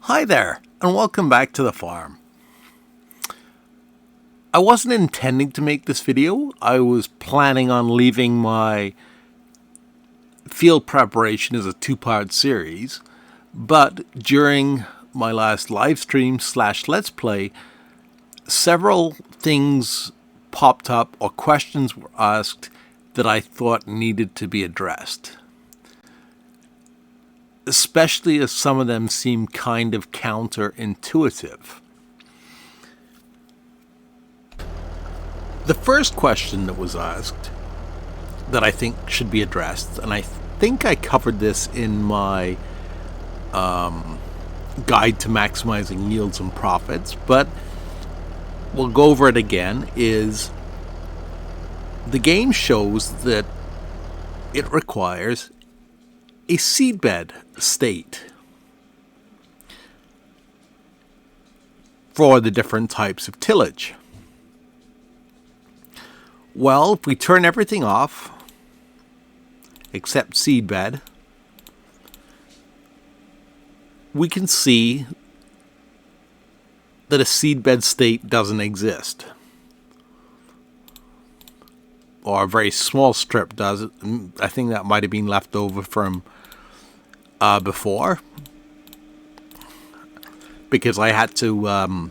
Hi there, and welcome back to the farm. I wasn't intending to make this video. I was planning on leaving my field preparation as a two-part series, but during my last live stream / let's play, several things popped up or questions were asked that I thought needed to be addressed. Especially as some of them seem kind of counterintuitive. The first question that was asked that I think should be addressed, and I think I covered this in my guide to maximizing yields and profits, but we'll go over it again, is the game shows that it requires a seedbed state for the different types of tillage. Well, if we turn everything off except seedbed, we can see that a seedbed state doesn't exist. Or a very small strip does. I think that might have been left over from before, because I had to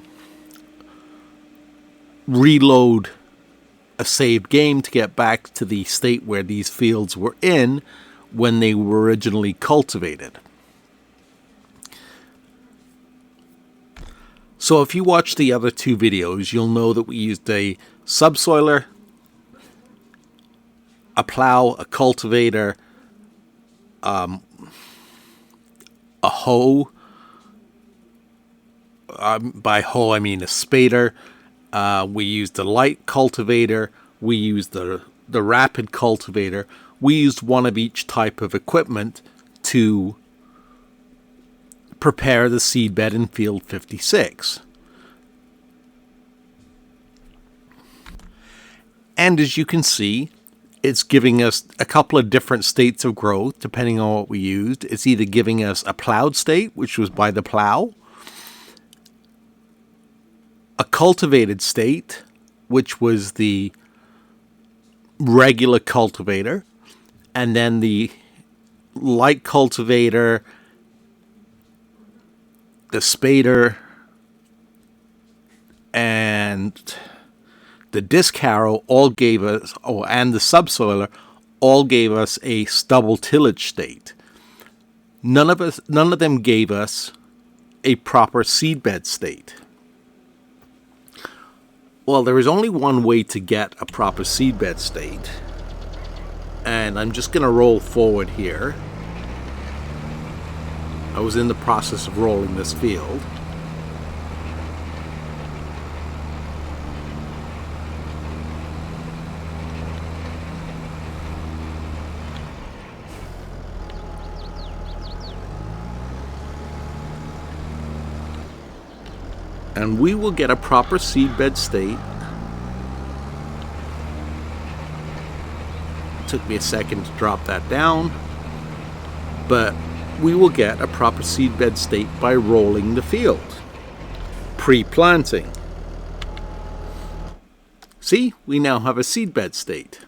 reload a saved game to get back to the state where these fields were in when they were originally cultivated. So if you watch the other two videos, you'll know that we used a subsoiler, a plow, a cultivator, a hoe. By hoe, I mean a spader. We used a light cultivator. We used the rapid cultivator. We used one of each type of equipment to prepare the seedbed in field 56. And as you can see, it's giving us a couple of different states of growth depending on what we used. It's either giving us a plowed state, which was by the plow, a cultivated state, which was the regular cultivator, and then the light cultivator, the spader, and the disc harrow all gave us, and the subsoiler all gave us a stubble tillage state. None of them gave us a proper seedbed state. Well, there is only one way to get a proper seedbed state, and I'm just going to roll forward here. I was in the process of rolling this field. And we will get a proper seedbed state. It took me a second to drop that down, but we will get a proper seedbed state by rolling the field, pre-planting. See, we now have a seedbed state.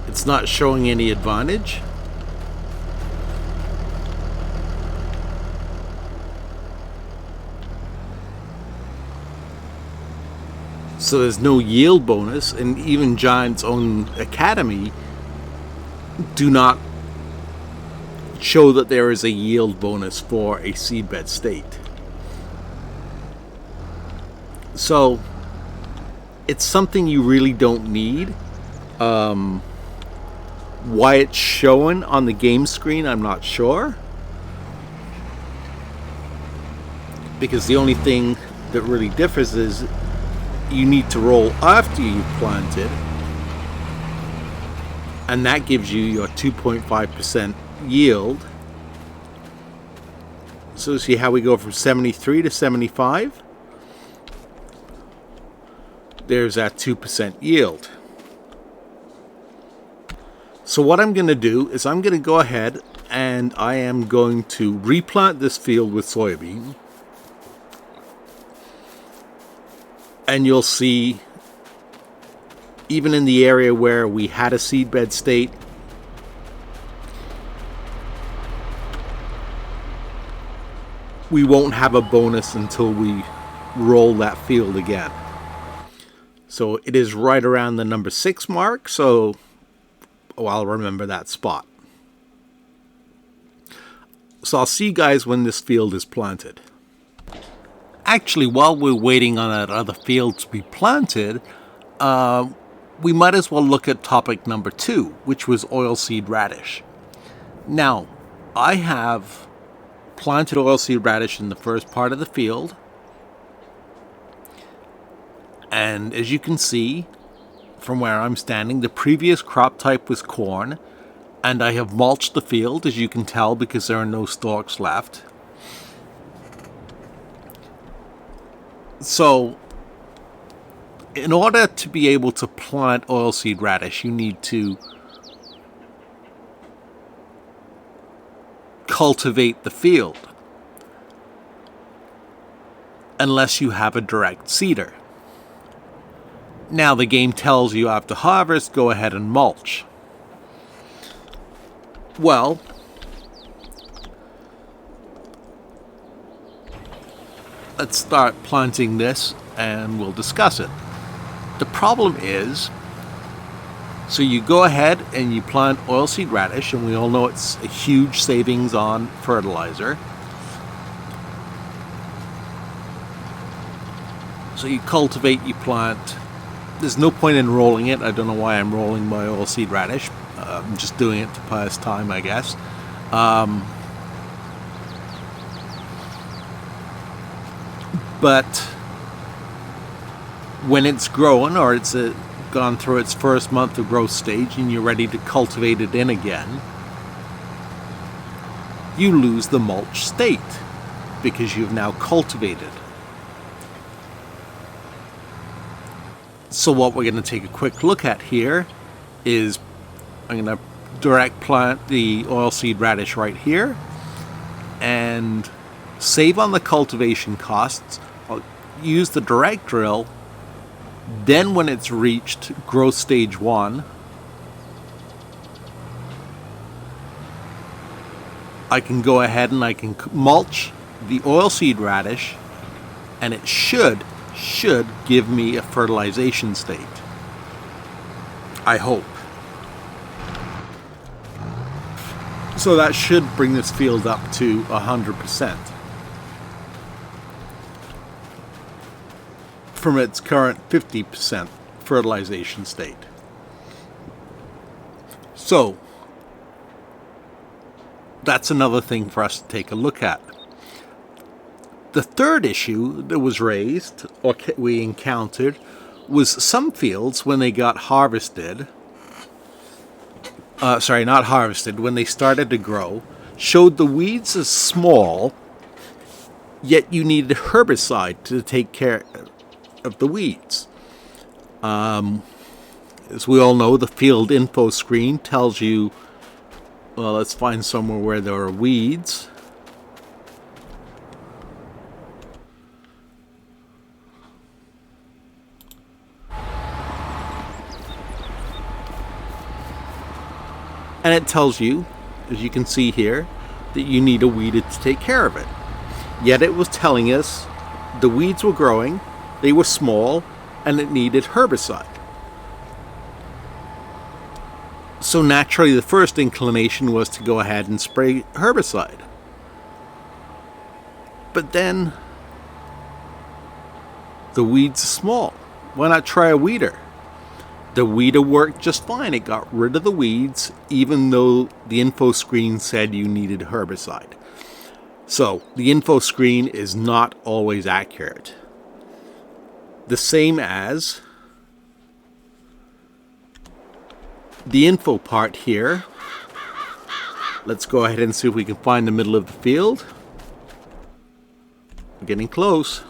It's not showing any advantage. So there's no yield bonus, and even Giant's own Academy do not show that there is a yield bonus for a seedbed state. So it's something you really don't need. Why it's showing on the game screen, I'm not sure. Because the only thing that really differs is you need to roll after you've planted, and that gives you your 2.5% yield. So see how we go from 73 to 75? There's that 2% yield. So what I'm going to do is I'm going to go ahead and I am going to replant this field with soybean. And you'll see, even in the area where we had a seedbed state, we won't have a bonus until we roll that field again. So it is right around the number 6 mark, so I'll remember that spot. So I'll see you guys when this field is planted. Actually, while we're waiting on that other field to be planted, we might as well look at topic number 2, which was oilseed radish. Now, I have planted oilseed radish in the first part of the field. And as you can see, from where I'm standing, the previous crop type was corn. And I have mulched the field, as you can tell, because there are no stalks left. So, in order to be able to plant oilseed radish, you need to cultivate the field, unless you have a direct seeder. Now the game tells you after harvest, go ahead and mulch. Well, let's start planting this and we'll discuss it. The problem is, so you go ahead and you plant oilseed radish, and we all know it's a huge savings on fertilizer. So you cultivate, you plant. There's no point in rolling it. I don't know why I'm rolling my oilseed radish. I'm just doing it to pass time, I guess. But when it's growing, or it's gone through its first month of growth stage and you're ready to cultivate it in again, you lose the mulch state because you've now cultivated. So what we're going to take a quick look at here is I'm going to direct plant the oilseed radish right here and save on the cultivation costs. I'll use the direct drill. Then when it's reached growth stage 1, I can go ahead and I can mulch the oilseed radish, and it should give me a fertilization state. I hope. So that should bring this field up to 100% from its current 50% fertilization state. So that's another thing for us to take a look at. The third issue that was raised, or we encountered, was some fields when they got harvested, when they started to grow, showed the weeds as small, yet you needed herbicide to take care of the weeds. As we all know, the field info screen tells you, well, let's find somewhere where there are weeds. And it tells you, as you can see here, that you need a weeder to take care of it. Yet it was telling us the weeds were growing, they were small, and it needed herbicide. So naturally the first inclination was to go ahead and spray herbicide. But then the weeds are small. Why not try a weeder? The weeder worked just fine. It got rid of the weeds, even though the info screen said you needed herbicide. So the info screen is not always accurate. The same as the info part here. Let's go ahead and see if we can find the middle of the field. We're getting close.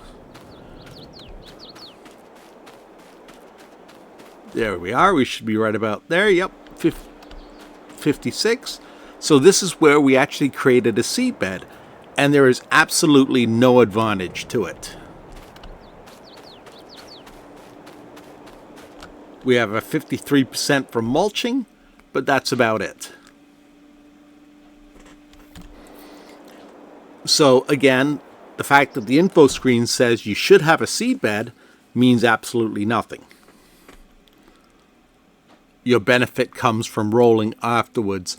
There we are. We should be right about there. Yep. 56. So this is where we actually created a seed bed, and there is absolutely no advantage to it. We have a 53% from mulching, but that's about it. So again, the fact that the info screen says you should have a seed bed means absolutely nothing. Your benefit comes from rolling afterwards,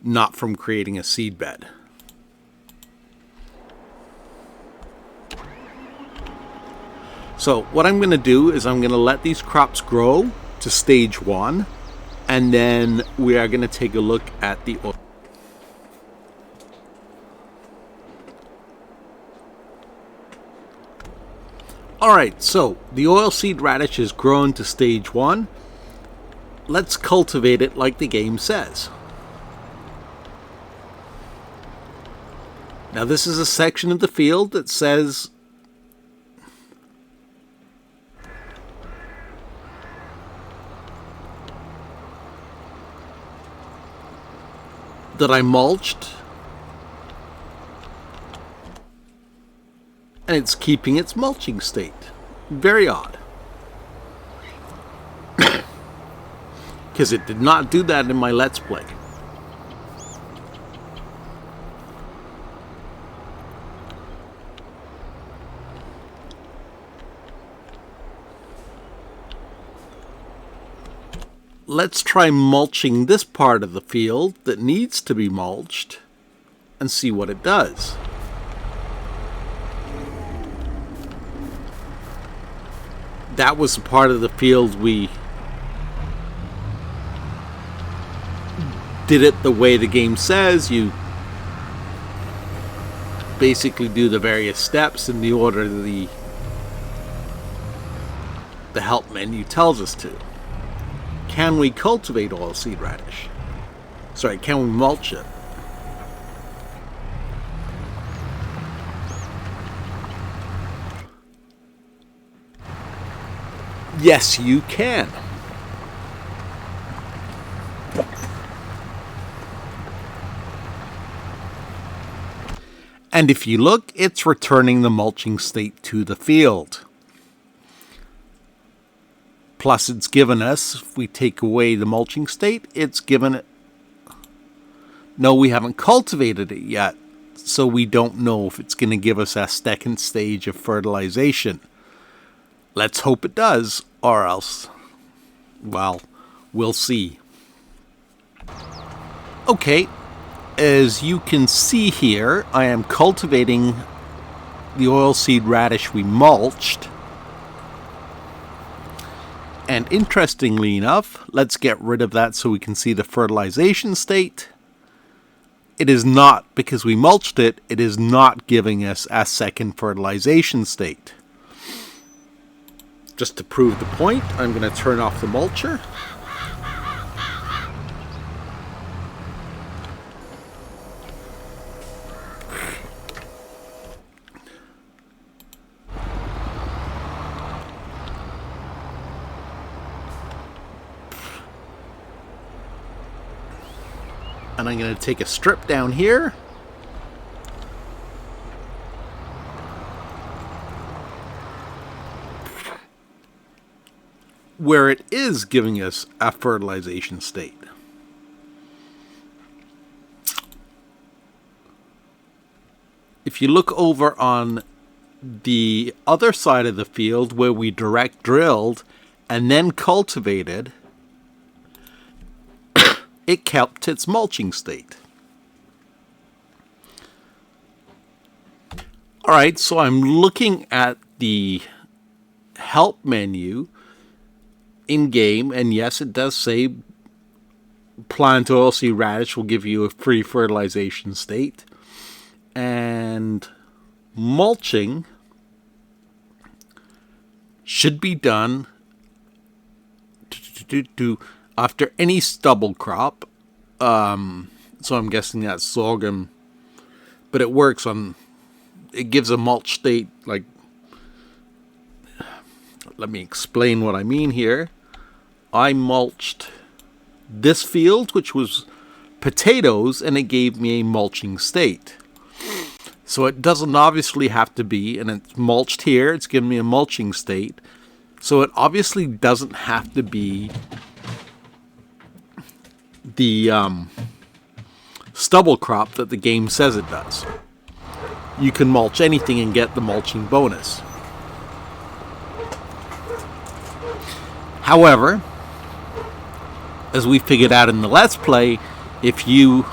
not from creating a seed bed. So what I'm going to do is I'm going to let these crops grow to stage 1, and then we are going to take a look at the oil. Alright, so the oilseed radish is grown to stage 1. Let's cultivate it like the game says. Now this is a section of the field that says that I mulched, and it's keeping its mulching state. Very odd. Because it did not do that in my Let's Play. Let's try mulching this part of the field that needs to be mulched and see what it does. That was the part of the field we did it the way the game says. You basically do the various steps in the order the help menu tells us to. Can we cultivate oilseed radish? Sorry, can we mulch it? Yes, you can. And if you look, it's returning the mulching state to the field. Plus it's given us, if we take away the mulching state, it's given it... No, we haven't cultivated it yet, so we don't know if it's going to give us a second stage of fertilization. Let's hope it does, or else, well, we'll see. Okay, as you can see here, I am cultivating the oilseed radish we mulched. And interestingly enough, let's get rid of that so we can see the fertilization state. It is not, because we mulched it, it is not giving us a second fertilization state. Just to prove the point, I'm going to turn off the mulcher. And I'm going to take a strip down here. Where it is giving us a fertilization state. If you look over on the other side of the field where we direct drilled and then cultivated, it kept its mulching state. Alright, so I'm looking at the help menu in-game, and yes, it does say plant oilseed radish will give you a free fertilization state. And mulching should be done after any stubble crop. So I'm guessing that's sorghum, but it works on, it gives a mulch state. Like, let me explain what I mean here. I mulched this field, which was potatoes, and it gave me a mulching state. So it doesn't obviously have to be, and it's mulched here, it's given me a mulching state. So it obviously doesn't have to be the stubble crop that the game says it does. You can mulch anything and get the mulching bonus. However, as we figured out in the Let's Play, if you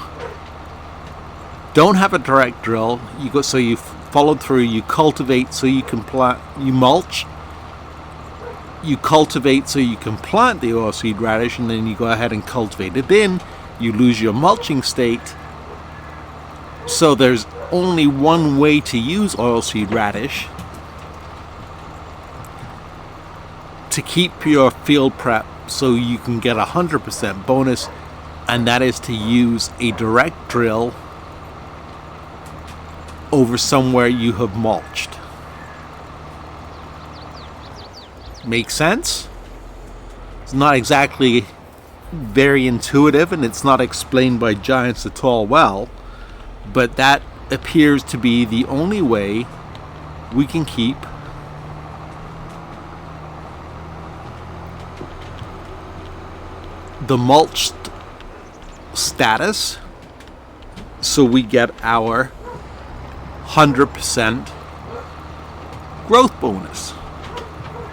don't have a direct drill, so you followed through, you cultivate so you can plant, you mulch, you cultivate so you can plant the oilseed radish, and then you go ahead and cultivate it in, you lose your mulching state. So there's only one way to use oilseed radish to keep your field prep so you can get 100% bonus, and that is to use a direct drill over somewhere you have mulched. Make sense? It's not exactly very intuitive, and it's not explained by Giants at all well, but that appears to be the only way we can keep the mulched status so we get our 100% growth bonus.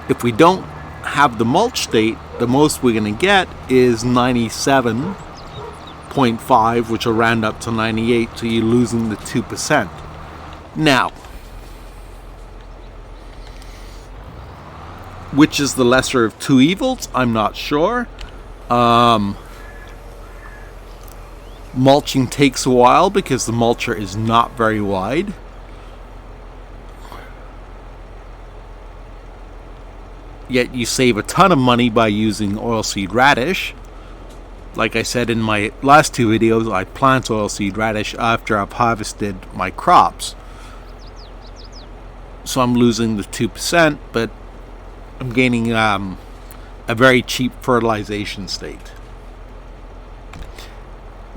If we don't have the mulch state, the most we're going to get is 97.5, which will round up to 98, so you're losing the 2%. Now, which is the lesser of two evils? I'm not sure. Mulching takes a while because the mulcher is not very wide. Yet you save a ton of money by using oilseed radish. Like I said in my last two videos, I plant oilseed radish after I've harvested my crops. So I'm losing the 2%, but I'm gaining a very cheap fertilization state.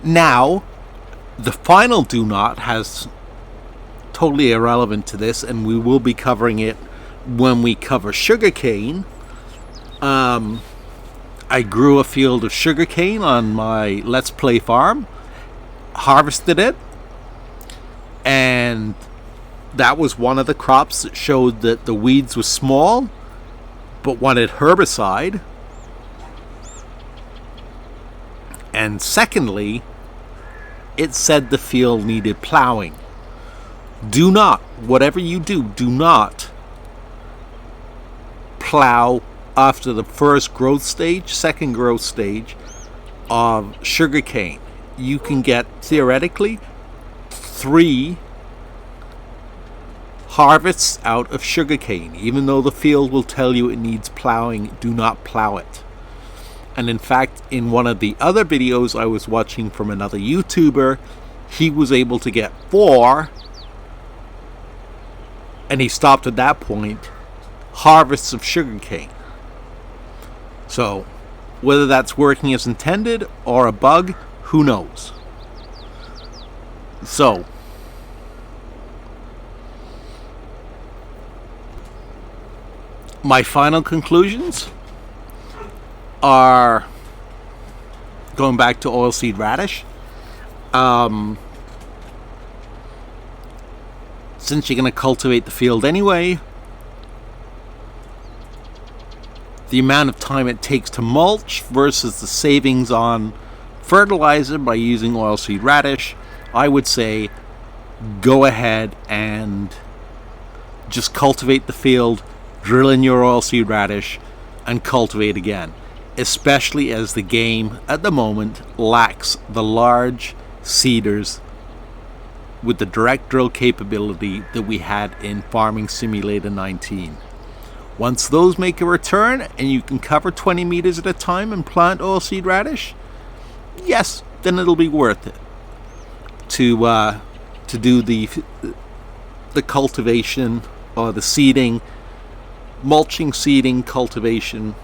Now, the final do not has totally irrelevant to this, and we will be covering it when we cover sugarcane. I grew a field of sugarcane on my Let's Play farm, harvested it, and that was one of the crops that showed that the weeds were small but wanted herbicide. And secondly, it said the field needed plowing. Do not, whatever you do, do not plow after the first growth stage, second growth stage of sugarcane. You can get, theoretically, 3 harvests out of sugarcane. Even though the field will tell you it needs plowing, do not plow it. And in fact, in one of the other videos I was watching from another YouTuber, he was able to get 4, and he stopped at that point, harvests of sugarcane. So, whether that's working as intended or a bug, who knows? So, my final conclusions are going back to oilseed radish. Since you're going to cultivate the field anyway, the amount of time it takes to mulch versus the savings on fertilizer by using oilseed radish, I would say go ahead and just cultivate the field, drill in your oilseed radish, and cultivate again. Especially as the game at the moment lacks the large seeders with the direct drill capability that we had in Farming Simulator 19. Once those make a return and you can cover 20 meters at a time and plant oilseed radish, yes, then it'll be worth it to do the cultivation or the seeding, mulching, seeding, cultivation,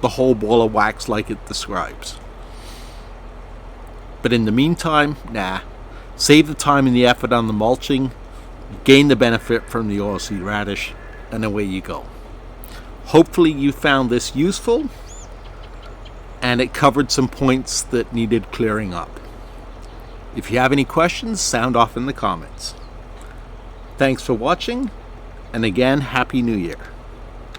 the whole ball of wax like it describes. But in the meantime, nah. Save the time and the effort on the mulching, gain the benefit from the oilseed radish, and away you go. Hopefully you found this useful, and it covered some points that needed clearing up. If you have any questions, sound off in the comments. Thanks for watching, and again, Happy New Year.